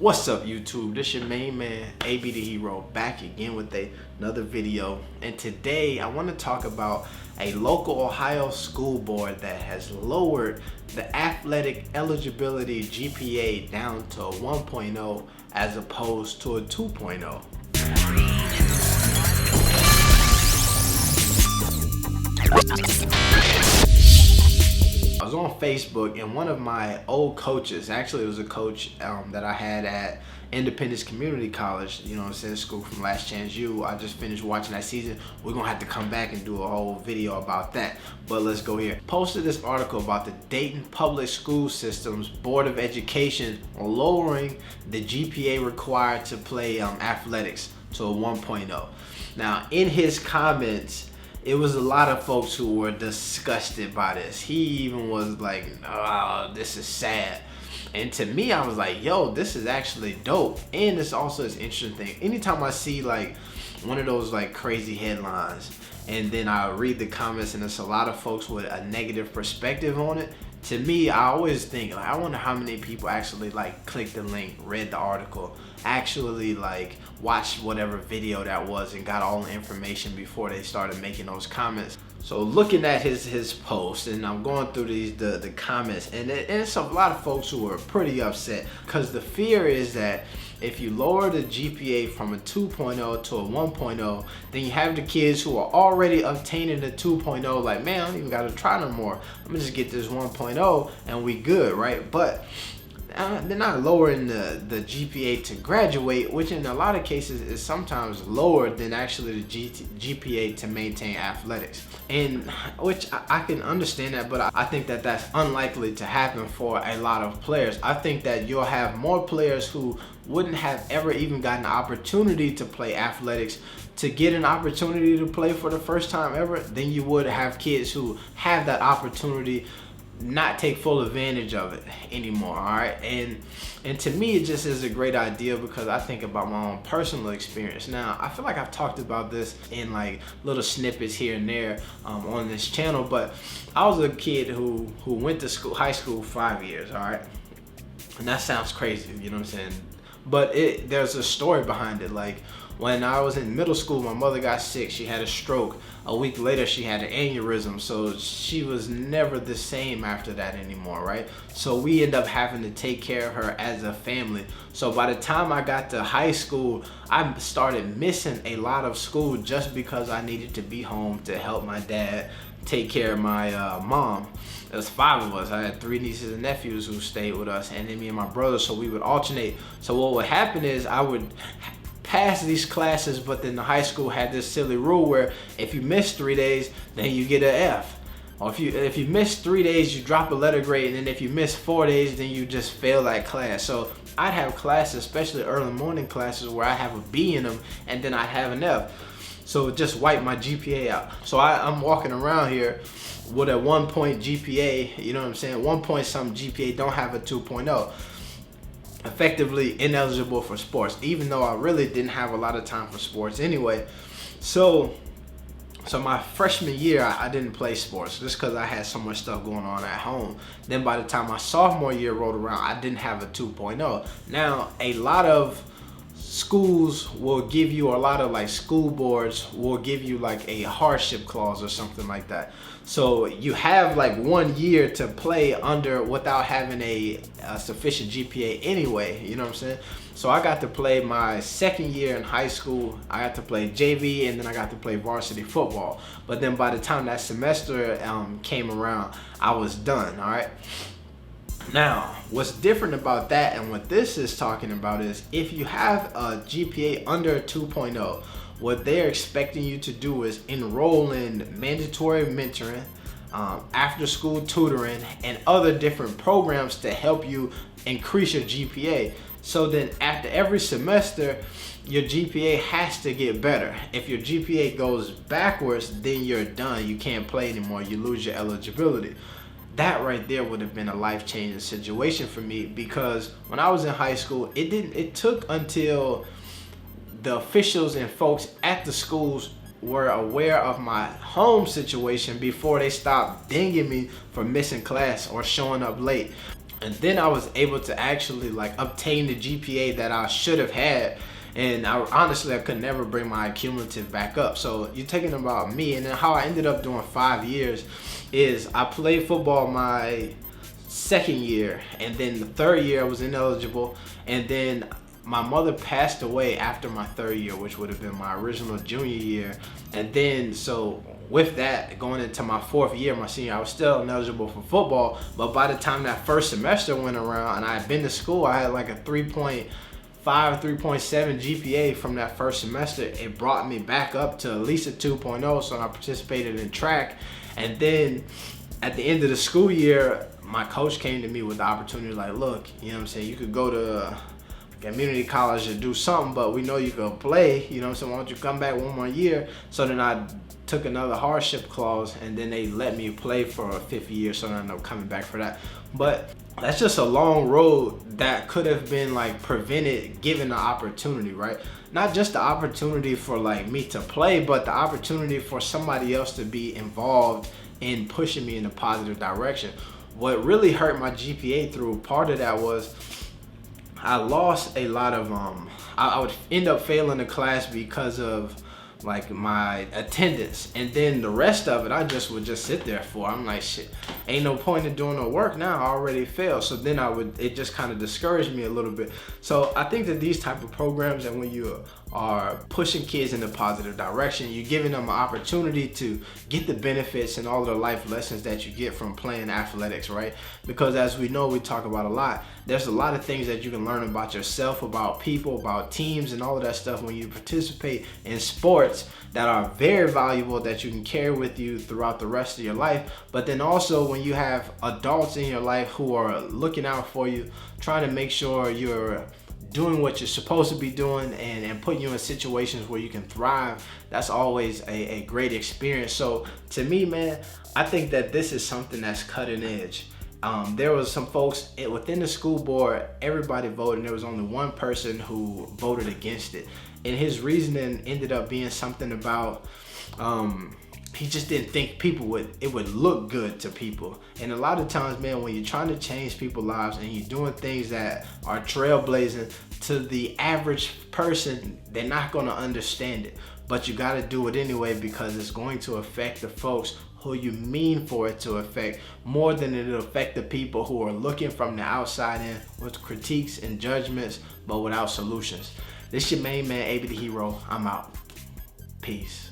What's up, YouTube? This your main man, AB the Hero, back again with another video. And today I want to talk about a local Ohio school board that has lowered the athletic eligibility GPA down to a 1.0 as opposed to a 2.0. I was on Facebook and one of my old coaches, actually it was a coach that I had at Independence Community College, you know what I'm saying, school from Last Chance U. I just finished watching that season. We're gonna have to come back and do a whole video about that, but let's go here. Posted this article about the Dayton Public School System's Board of Education lowering the GPA required to play athletics to a 1.0. Now in his comments, it was a lot of folks who were disgusted by this. He even was like, oh, this is sad. And to me, I was like, yo, this is actually dope. And this also is interesting thing. Anytime I see like one of those like crazy headlines and then I read the comments and there's a lot of folks with a negative perspective on it, to me, I always think, like, I wonder how many people actually like clicked the link, read the article, actually like watched whatever video that was and got all the information before they started making those comments. So looking at his post, and I'm going through the comments, and it's a lot of folks who are pretty upset because the fear is that if you lower the GPA from a 2.0 to a 1.0, then you have the kids who are already obtaining the 2.0 like, man, I don't even gotta try no more. I'm gonna just get this 1.0 and we good, right? But they're not lowering the GPA to graduate, which in a lot of cases is sometimes lower than actually the GPA to maintain athletics. And which I can understand that, but I think that that's unlikely to happen for a lot of players. I think that you'll have more players who wouldn't have ever even gotten an opportunity to play athletics to get an opportunity to play for the first time ever than you would have kids who have that opportunity not take full advantage of it anymore. All right, and to me it just is a great idea because I think about my own personal experience. Now I feel like I've talked about this in like little snippets here and there on this channel, but I was a kid who went to school, high school, 5 years. All right, and that sounds crazy, you know what I'm saying, but there's a story behind it. Like when I was in middle school, my mother got sick. She had a stroke. A week later, she had an aneurysm. So she was never the same after that anymore, right? So we end up having to take care of her as a family. So by the time I got to high school, I started missing a lot of school just because I needed to be home to help my dad take care of my mom. There's 5 of us. I had 3 nieces and nephews who stayed with us, and then me and my brother, so we would alternate. So what would happen is I would pass these classes, but then the high school had this silly rule where if you miss 3 days, then you get an F. Or if you miss 3 days, you drop a letter grade, and then if you miss 4 days, then you just fail that class. So I'd have classes, especially early morning classes, where I have a B in them, and then I have an F. So it just wiped my GPA out. So I'm walking around here with a 1 point GPA, you know what I'm saying? 1 point something GPA, don't have a 2.0. Effectively ineligible for sports, even though I really didn't have a lot of time for sports anyway. So my freshman year, I didn't play sports just because I had so much stuff going on at home. Then by the time my sophomore year rolled around, I didn't have a 2.0. Now, a lot of schools will give you, or a lot of like school boards will give you like a hardship clause or something like that. So you have like 1 year to play under without having a sufficient GPA anyway, you know what I'm saying? So I got to play my second year in high school. I got to play JV, and then I got to play varsity football. But then by the time that semester came around, I was done, all right? Now, what's different about that and what this is talking about is if you have a GPA under a 2.0, what they're expecting you to do is enroll in mandatory mentoring, after school tutoring, and other different programs to help you increase your GPA. So then after every semester, your GPA has to get better. If your GPA goes backwards, then you're done. You can't play anymore. You lose your eligibility. That right there would have been a life-changing situation for me, because when I was in high school, it took until the officials and folks at the schools were aware of my home situation before they stopped dinging me for missing class or showing up late. And then I was able to actually like obtain the GPA that I should have had. And honestly, I could never bring my cumulative back up. So you're talking about me, and then how I ended up doing 5 years is I played football my second year, and then the third year I was ineligible, and then my mother passed away after my third year, which would have been my original junior year. And then so with that, going into my fourth year, my senior, I was still ineligible for football. But by the time that first semester went around and I had been to school, I had like a 3.5, 3.7 GPA from that first semester. It brought me back up to at least a 2.0, so I participated in track. And then at the end of the school year, my coach came to me with the opportunity, like, look, you know what I'm saying, you could go to community college to do something, but we know you can play, you know what I'm saying, why don't you come back one more year? So then I took another hardship clause, and then they let me play for a fifth year, so I ended up coming back for that. But that's just a long road that could have been like prevented given the opportunity, right? Not just the opportunity for like me to play, but the opportunity for somebody else to be involved in pushing me in a positive direction. What really hurt my GPA through part of that was I lost a lot of I would end up failing the class because of like my attendance, and then the rest of it I just would just sit there for. I'm like, shit, ain't no point in doing no work now, I already failed. So then it just kind of discouraged me a little bit. So I think that these type of programs, and when you are pushing kids in a positive direction, you're giving them an opportunity to get the benefits and all of the life lessons that you get from playing athletics, right? Because as we know, we talk about a lot, there's a lot of things that you can learn about yourself, about people, about teams, and all of that stuff when you participate in sports that are very valuable, that you can carry with you throughout the rest of your life. But then also when you have adults in your life who are looking out for you, trying to make sure you're doing what you're supposed to be doing, and putting you in situations where you can thrive, that's always a great experience. So to me, man, I think that this is something that's cutting edge. There was some folks within the school board, everybody voted, and there was only one person who voted against it. And his reasoning ended up being something about, he just didn't think it would look good to people. And a lot of times, man, when you're trying to change people's lives and you're doing things that are trailblazing, to the average person, they're not gonna understand it. But you gotta do it anyway, because it's going to affect the folks who you mean for it to affect, more than it'll affect the people who are looking from the outside in with critiques and judgments, but without solutions. This your main man, AB the Hero. I'm out. Peace.